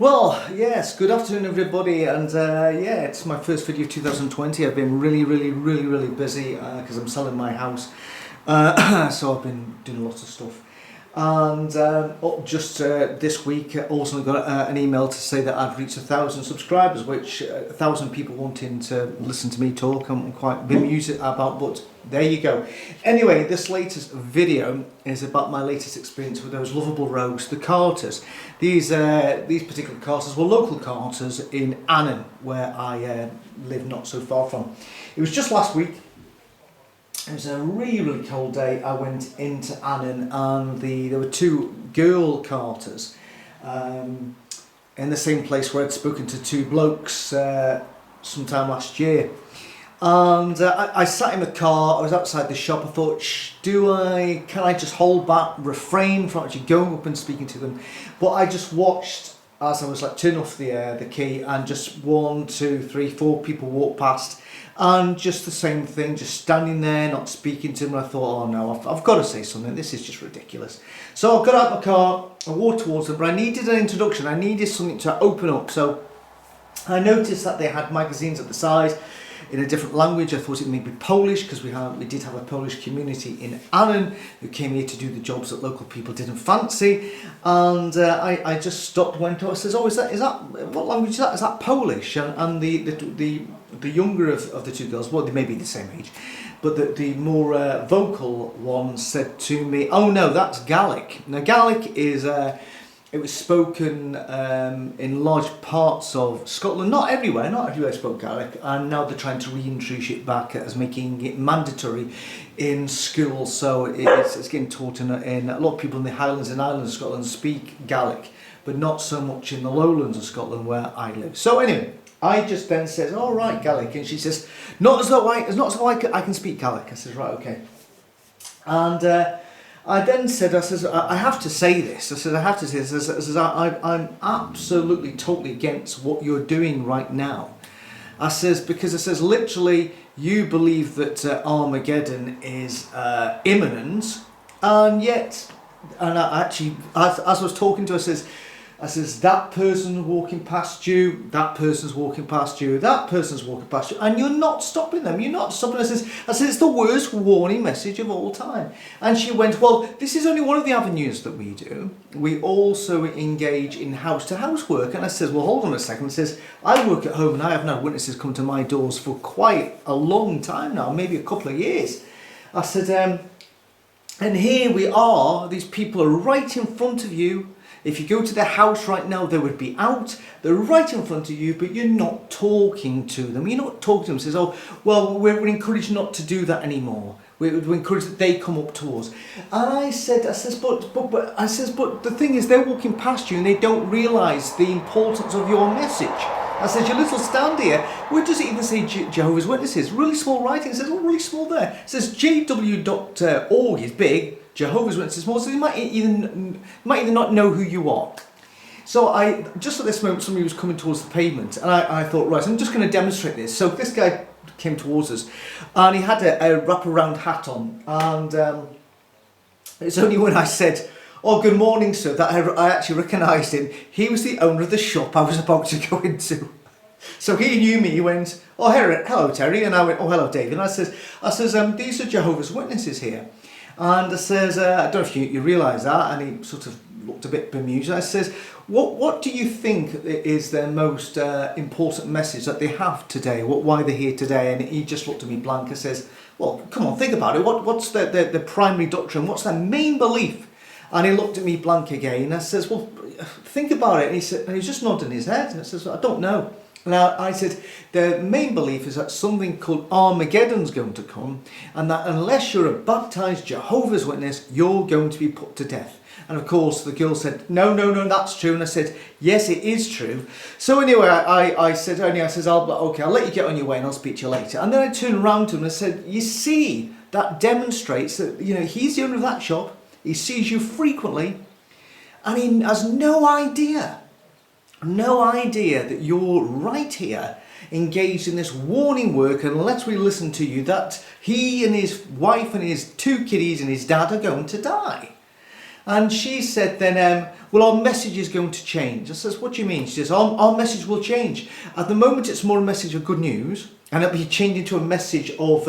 Well, yes, good afternoon everybody, and yeah, it's my first video of 2020. I've been really busy because I'm selling my house, so I've been doing lots of stuff. And just this week, also got an email to say that I've reached 1,000 subscribers, which 1,000 people wanting to listen to me talk. I'm quite bemused about, but there you go. Anyway, this latest video is about my latest experience with those lovable rogues, the carters. These particular carters were local carters in Annan, where I live not so far from. It was just last week. It was a really cold day. I went into Annan and there were two girl carters in the same place where I'd spoken to two blokes sometime last year. And I sat in the car, I was outside the shop. I thought, can I just hold back, refrain from actually going up and speaking to them? But I just watched as I was like turning off the key, and just 1, 2, 3, 4 people walked past, and just the same thing, just standing there, not speaking to them. And I thought, oh no, I've got to say something. This is just ridiculous. So I got out of my car, I walked towards them, but I needed an introduction. I needed something to open up. So I noticed that they had magazines at the side in a different language. I thought it may be Polish, because we did have a Polish community in Annan who came here to do the jobs that local people didn't fancy. And I just stopped, went to, I says, oh, is that what language is that? Is that Polish? And the younger of the two girls, well, they may be the same age, but the more vocal one said to me, oh no, that's Gaelic. Now Gaelic is it was spoken in large parts of Scotland, not everywhere spoke Gaelic, and now they're trying to reintroduce it back as making it mandatory in schools. So it's getting taught in a lot of people in the Highlands and Islands of Scotland speak Gaelic, but not so much in the lowlands of Scotland where I live. So anyway, I just then says, all right, Gaelic, and she says, not as though I can speak Gaelic. I says, right, okay. And I then said, I have to say this. I said, I have to say this. I said, I'm absolutely, totally against what you're doing right now. I says, because I says, literally, you believe that Armageddon is imminent, and yet, and I actually, as I was talking to her, I says, that person's walking past you, that person's walking past you, that person's walking past you, and you're not stopping them, you're not stopping. I says, it's the worst warning message of all time. And she went, well, this is only one of the avenues that we do. We also engage in house-to-house work. And I says, well, hold on a second. I says, I work at home and I have had witnesses come to my doors for quite a long time now, maybe a couple of years. I said, and here we are, these people are right in front of you. If you go to their house right now, they would be out. They're right in front of you, but you're not talking to them. You're not talking to them. Says, oh, well, we're encouraged not to do that anymore. We encourage that they come up to us. And I says, but the thing is, they're walking past you and they don't realise the importance of your message. I said, your little stand here, where does it even say Jehovah's Witnesses? Really small writing. It says, oh, really small there. It says jw.org is big. Jehovah's Witnesses more, so you might even not know who you are. So I just at this moment, somebody was coming towards the pavement, and I thought, right, I'm just going to demonstrate this. So this guy came towards us, and he had a wraparound hat on, and it's only when I said, oh, good morning, sir, that I actually recognised him. He was the owner of the shop I was about to go into. So he knew me. He went, oh, hello, Terry, and I went, oh, hello, David. And I says, these are Jehovah's Witnesses here. And I says, I don't know if you realise that, and he sort of looked a bit bemused. I says, what do you think is their most important message that they have today? Why they're here today? And he just looked at me blank and says, well, come on, think about it. What's the primary doctrine? What's their main belief? And he looked at me blank again. I says, well, think about it. And he was just nodding his head. And I says, I don't know. Now, I said, the main belief is that something called Armageddon's going to come, and that unless you're a baptised Jehovah's Witness, you're going to be put to death. And of course, the girl said, no, that's true. And I said, yes, it is true. So anyway, I said, I'll let you get on your way and I'll speak to you later. And then I turned around to him and I said, you see, that demonstrates that, he's the owner of that shop. He sees you frequently, and he has no idea that you're right here engaged in this warning work, and unless we listen to you, that he and his wife and his 2 kiddies and his dad are going to die. And she said then, well, our message is going to change. I says, what do you mean? She says, our message will change. At the moment, it's more a message of good news, and it'll be changed into a message of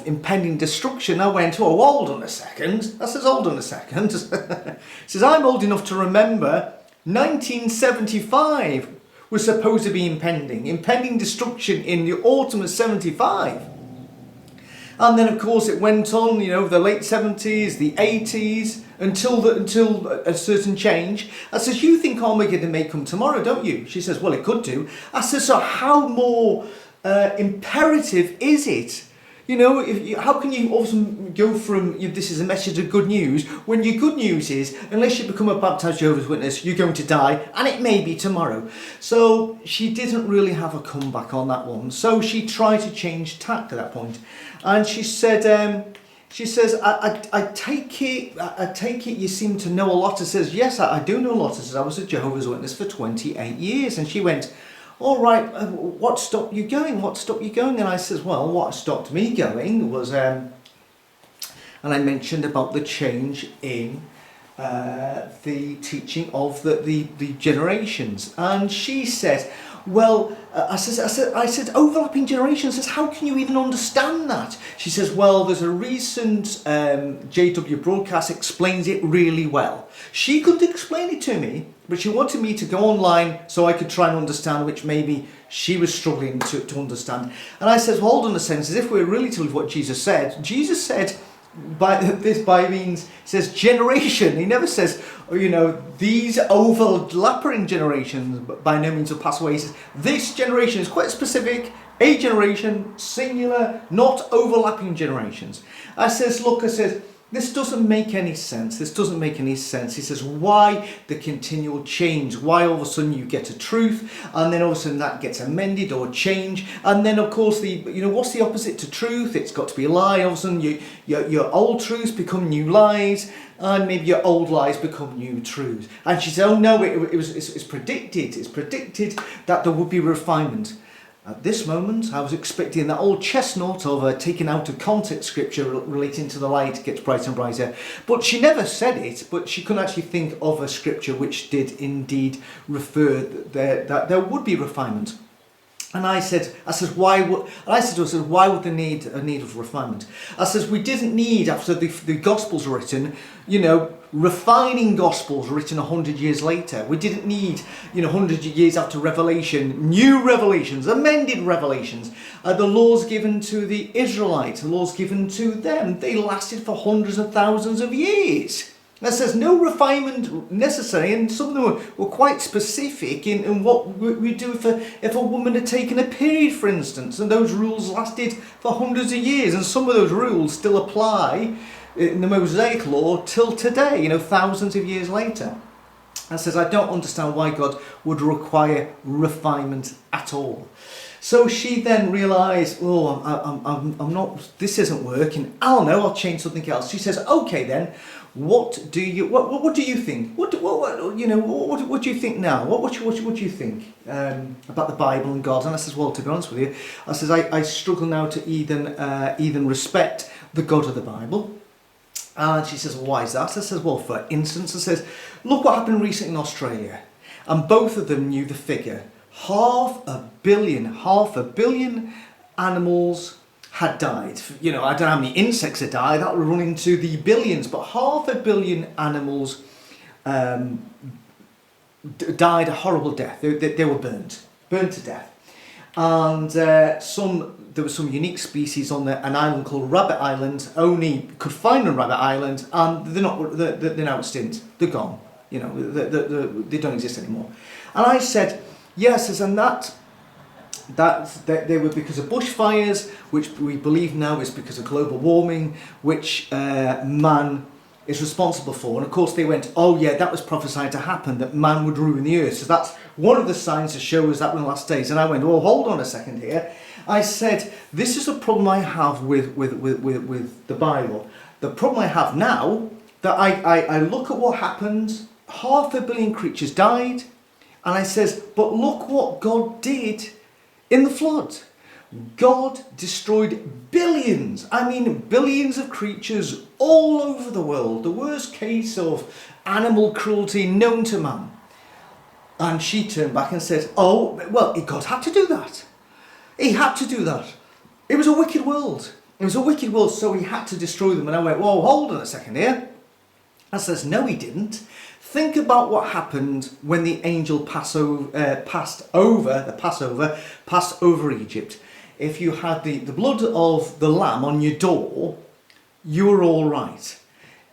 impending destruction. I went, oh, hold on a second. I says, hold on a second. Says, I'm old enough to remember 1975 was supposed to be impending destruction in the autumn of 75. And then, of course, it went on, the late 70s, the 80s, until a certain change. I says, you think Armageddon may come tomorrow, don't you? She says, well, it could do. I says, so how more imperative is it? How can you also go from this is a message of good news when your good news is, unless you become a baptized Jehovah's Witness, you're going to die, and it may be tomorrow. So she didn't really have a comeback on that one. So she tried to change tack at that point, and she said, I take it you seem to know a lot. I says, yes, I do know a lot. I says, I was a Jehovah's Witness for 28 years, and she went, all right, what stopped you going? What stopped you going? And I says, well, what stopped me going was, and I mentioned about the change in the teaching of the generations. And she said, well, I said, overlapping generations. I says, how can you even understand that? She says, well, there's a recent JW broadcast explains it really well. She couldn't explain it to me, but she wanted me to go online so I could try and understand, which maybe she was struggling to understand. And I says, well, hold on a second, as if we're really to what Jesus said. Jesus said, by means, says generation. He never says, these overlapping generations by no means will pass away. He says, this generation is quite specific, a generation, singular, not overlapping generations. I says, look, this doesn't make any sense. This doesn't make any sense. He says, why the continual change? Why all of a sudden you get a truth, and then all of a sudden that gets amended or changed, and then of course what's the opposite to truth? It's got to be a lie. All of a sudden your old truths become new lies, and maybe your old lies become new truths. And she said, oh no, it's predicted. It's predicted that there would be refinement. At this moment, I was expecting that old chestnut of taking out of context scripture relating to the light gets brighter and brighter. But she never said it, but she couldn't actually think of a scripture which did indeed refer that there would be refinement. And I said, why would there need a need of refinement? I says, we didn't need, after the Gospels were written, refining Gospels written 100 years later. We didn't need, 100 years after Revelation, new revelations, amended revelations. The laws given to the Israelites, the laws given to them, they lasted for hundreds of thousands of years. That says no refinement necessary, and some of them were quite specific in what we do if a woman had taken a period, for instance, and those rules lasted for hundreds of years, and some of those rules still apply in the Mosaic law till today, thousands of years later. And says, I don't understand why God would require refinement at all. So she then realised, I'm not, this isn't working. I'll change something else. She says, okay then, what do you think? What do you think now? What do you think about the Bible and God? And I says, well, to be honest with you, I says I struggle now to even respect the God of the Bible. And she says, well, why is that? I says, well, for instance, I says, look what happened recently in Australia, and both of them knew the figure. 500 million animals had died. I don't know how many insects had died, that would run into the billions, but 500 million animals died a horrible death. They were burnt to death. And there were some unique species on an island called Rabbit Island, only could find on Rabbit Island, and they're now extinct. They're gone. They don't exist anymore. And I said, yes, and that they were because of bushfires, which we believe now is because of global warming, which man is responsible for. And of course they went, oh yeah, that was prophesied to happen, that man would ruin the earth. So that's one of the signs to show us that in the last days. And I went, well, hold on a second here. I said, this is a problem I have with the Bible. The problem I have now, that I look at what happened, 500 million creatures died, and I says, but look what God did in the flood. God destroyed billions, I mean billions of creatures all over the world, the worst case of animal cruelty known to man. And she turned back and said, oh, well, God had to do that. He had to do that. It was a wicked world. It was a wicked world, so he had to destroy them. And I went, whoa, hold on a second here. I says, no, he didn't. Think about what happened when the angel passed over Egypt. If you had the blood of the lamb on your door, you were all right.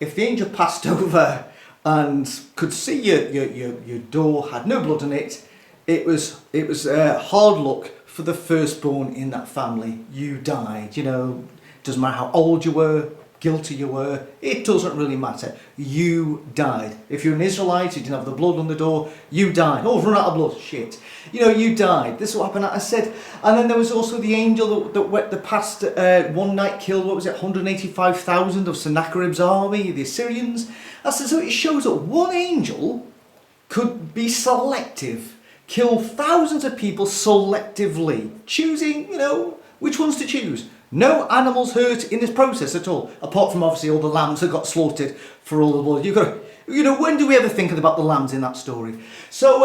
If the angel passed over and could see your door had no blood in it, it was hard luck for the firstborn in that family. You died. You know, doesn't matter how old you were, guilty you were, it doesn't really matter. You died. If you're an Israelite, you didn't have the blood on the door, you died. Oh, run out of blood, shit. You know, you died. This is what happened. I said, and then there was also the angel that passed one night, killed, what was it, 185,000 of Sennacherib's army, the Assyrians. I said, so it shows that one angel could be selective, kill thousands of people selectively, choosing, you know, which ones to choose. No animals hurt in this process at all, apart from obviously all the lambs that got slaughtered for all the blood. You've got to, you know, when do we ever think about the lambs in that story? So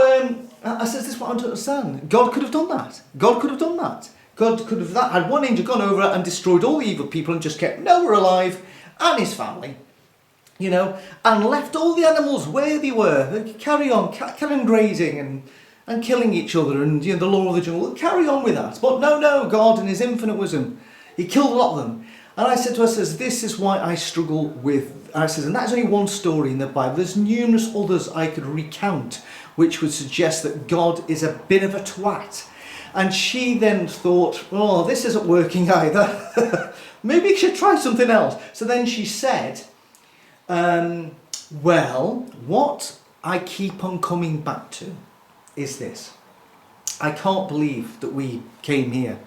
I said, this is what I don't understand. God could have done that. God could have done that. God could have had one angel gone over and destroyed all the evil people and just kept Noah alive and his family, you know, and left all the animals where they were. They could carry on grazing and killing each other, and you know, the law of the jungle, carry on with that. But no, God in his infinite wisdom, he killed a lot of them. And I said to her, this is why I struggle with, I said, and that's only one story in the Bible. There's numerous others I could recount which would suggest that God is a bit of a twat. And she then thought, oh, this isn't working either. Maybe you should try something else. So then she said, well, what I keep on coming back to is this. I can't believe that we came here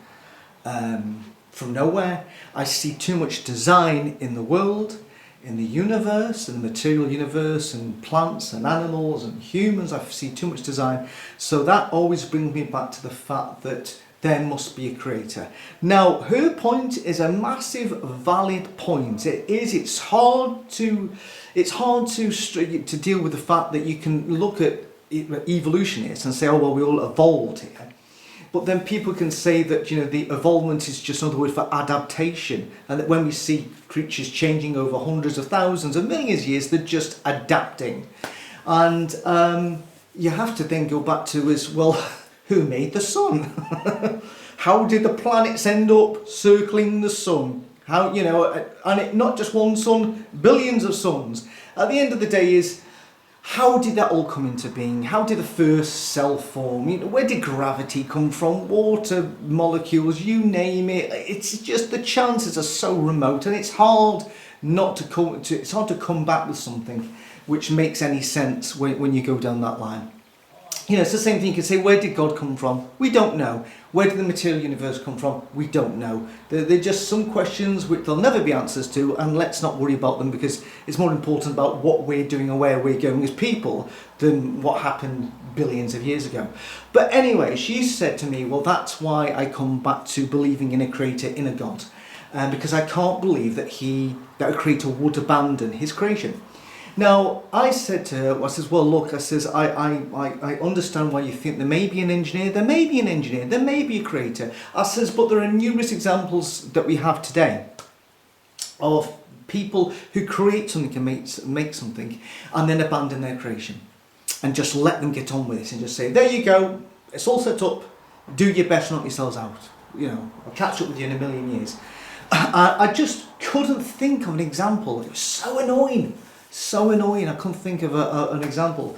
from nowhere. I see too much design in the world, in the universe, in the material universe, and plants and animals and humans. I see too much design. So that always brings me back to the fact that there must be a creator. Now, her point is a massive, valid point. It is. It's hard to deal with the fact that you can look at evolutionists and say, oh well, we all evolved here. But then people can say that, you know, the evolvement is just another word for adaptation, and that when we see creatures changing over hundreds of thousands of millions of years, they're just adapting. And you have to then go back to is, well, who made the sun? How did the planets end up circling the sun? How, you know, and it, not just one sun, billions of suns. At the end of the day is, how did that all come into being? How did the first cell form? You know, where did gravity come from? Water molecules, you name it. It's just the chances are so remote, and it's hard it's hard to come back with something which makes any sense when you go down that line. You know, it's the same thing. You can say, where did God come from? We don't know. Where did the material universe come from? We don't know. They're just some questions which there'll never be answers to, and let's not worry about them, because it's more important about what we're doing and where we're going as people than what happened billions of years ago. But anyway, she said to me, well, that's why I come back to believing in a creator, in a God, because I can't believe that a creator would abandon his creation. Now, I said to her, I says, well, look, I says, I understand why you think there may be an engineer, there may be a creator. I says, but there are numerous examples that we have today of people who create something and make something and then abandon their creation and just let them get on with it and just say, there you go, it's all set up, do your best, knock yourselves out. You know, I'll catch up with you in a million years. I just couldn't think of an example. It was so annoying. I couldn't think of an example.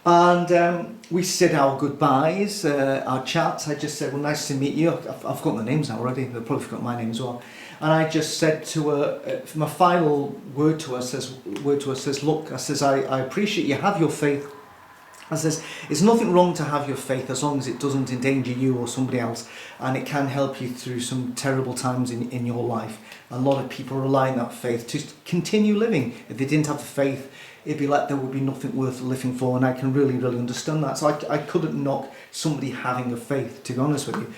And we said our goodbyes, our chats. I just said, well, nice to meet you. I've forgotten the names now already. They've probably forgotten my name as well. And I just said to her, my final word to her says, look, I says, I appreciate you have your faith. I says, it's nothing wrong to have your faith as long as it doesn't endanger you or somebody else, and it can help you through some terrible times in your life. A lot of people rely on that faith to continue living. If they didn't have the faith, it'd be like there would be nothing worth living for, and I can really, really understand that. So I couldn't knock somebody having a faith, to be honest with you.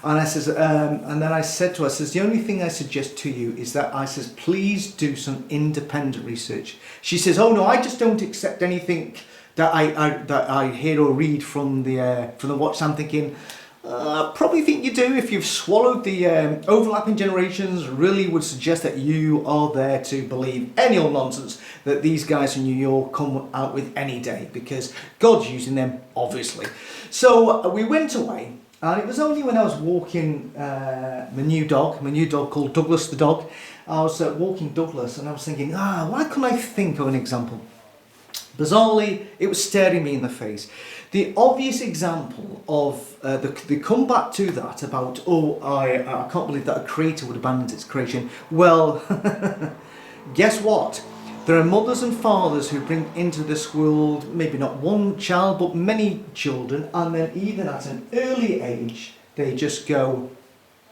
And I says, and then I said to her, I says, the only thing I suggest to you is that, I says, please do some independent research. She says, oh no, I just don't accept anything that I hear or read from the watch. I'm thinking, probably think you do. If you've swallowed the overlapping generations, really would suggest that you are there to believe any old nonsense that these guys in New York come out with any day, because God's using them, obviously. So we went away. And it was only when I was walking my new dog called Douglas the dog. I was walking Douglas and I was thinking, why couldn't I think of an example? Bizarrely, it was staring me in the face. The obvious example of, they come back to that about, I can't believe that a creator would abandon its creation. Well, guess what? There are mothers and fathers who bring into this world maybe not one child but many children, and then even at an early age they just go,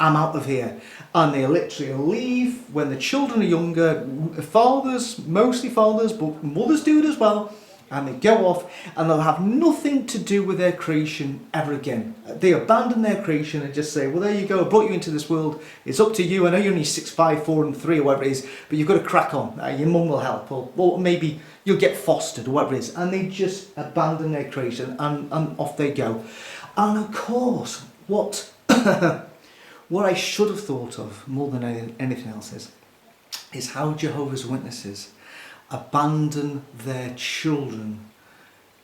I'm out of here, and they literally leave when the children are younger. Fathers, mostly fathers, but mothers do it as well, and they go off and they'll have nothing to do with their creation ever again. They abandon their creation and just say, well, there you go, I brought you into this world, it's up to you. I know you're only 6, 5, 4 and 3 or whatever it is, but you've got to crack on. Your mum will help, or maybe you'll get fostered or whatever it is. And they just abandon their creation and off they go. And of course, what I should have thought of more than anything else is how Jehovah's Witnesses abandon their children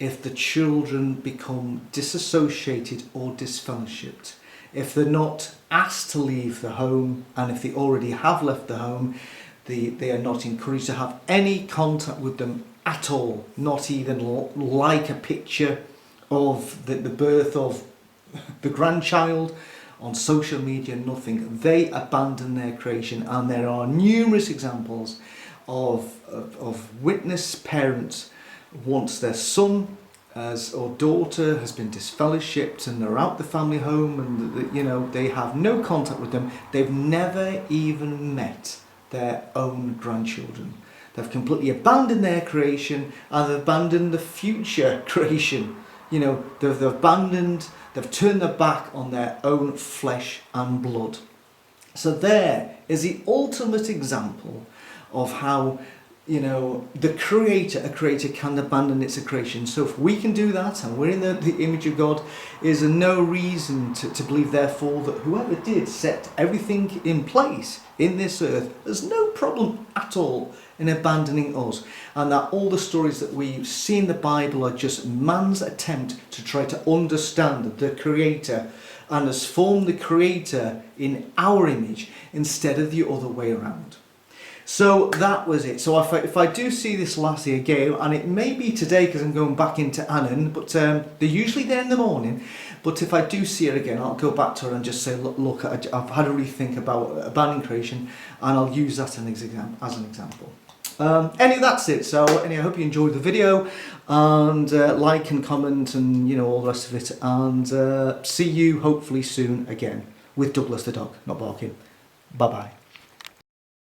if the children become disassociated or disfellowshipped. If they're not asked to leave the home, and if they already have left the home, they are not encouraged to have any contact with them at all, not even like a picture of the birth of the grandchild on social media, nothing. They abandon their creation, and there are numerous examples of witness parents once their son or daughter has been disfellowshipped and they're out the family home, and they have no contact with them. They've never even met their own grandchildren. They've completely abandoned their creation, and they've abandoned the future creation. They've turned their back on their own flesh and blood. So there is the ultimate example of how, a creator can abandon its creation. So if we can do that, and we're in the image of God, is there no reason to believe, therefore, that whoever did set everything in place in this earth, there's no problem at all in abandoning us, and that all the stories that we see in the Bible are just man's attempt to try to understand the creator and has formed the creator in our image instead of the other way around. So that was it. So if I do see this lassie again, and it may be today because I'm going back into Annan, but they're usually there in the morning, but if I do see her again, I'll go back to her and just say, look, I've had a rethink about abandoning creation, and I'll use that as an example. That's it. So I hope you enjoyed the video, and like and comment and all the rest of it, and see you hopefully soon again with Douglas the dog, not barking. Bye bye.